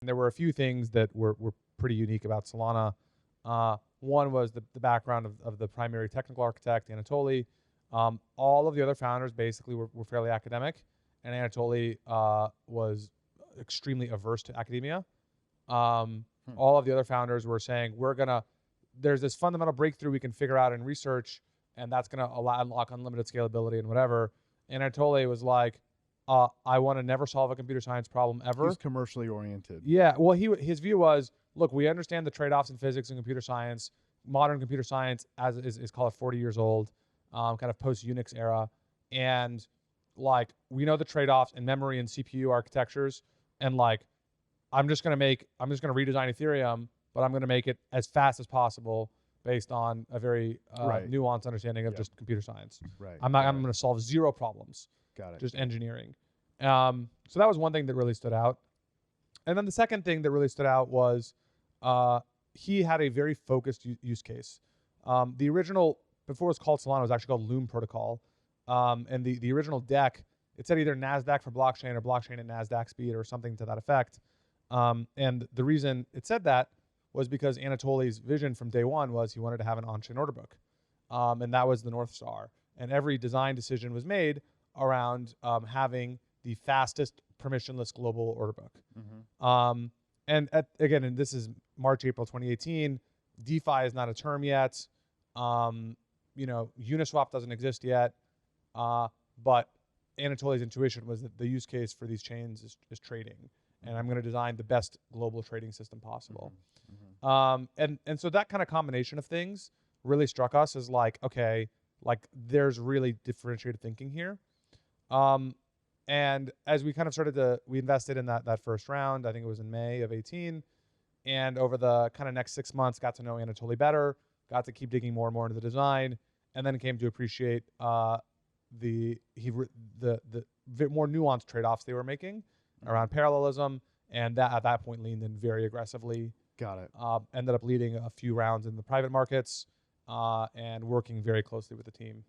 there were a few things that were pretty unique about Solana. One was the background of the primary technical architect, Anatoly. All of the other founders basically were fairly academic, and Anatoly was extremely averse to academia. All of the other founders were saying, there's this fundamental breakthrough we can figure out in research, and that's going to unlock unlimited scalability and whatever. And Anatoly was like, I want to never solve a computer science problem ever. He's commercially oriented. Yeah, well, his view was, look, we understand the trade-offs in physics and computer science. Modern computer science is call it 40 years old, kind of post-Unix era. And like, we know the trade-offs in memory and CPU architectures. And like, I'm just going to redesign Ethereum, but I'm going to make it as fast as possible based on a very nuanced understanding of just computer science. Right. I'm going to solve zero problems. Got it. Just engineering. So that was one thing that really stood out. And then the second thing that really stood out was he had a very focused use case. The original, before it was called Solana, it was actually called Loom Protocol. And the original deck, it said either NASDAQ for blockchain or blockchain at NASDAQ speed or something to that effect. And the reason it said that was because Anatoly's vision from day one was he wanted to have an on-chain order book. And that was the North Star. And every design decision was made around having the fastest permissionless global order book. And again, this is March, April 2018. DeFi is not a term yet. Uniswap doesn't exist yet. But Anatoly's intuition was that the use case for these chains is trading. And I'm going to design the best global trading system possible. And so that kind of combination of things really struck us as like, okay, like there's really differentiated thinking here. And as we kind of we invested in that first round, I think it was in May of 18. And over the kind of next 6 months, got to know Anatoly better, got to keep digging more and more into the design, and then came to appreciate the more nuanced trade-offs they were making around parallelism. And that at that point leaned in very aggressively. Got it. Ended up leading a few rounds in the private markets and working very closely with the team.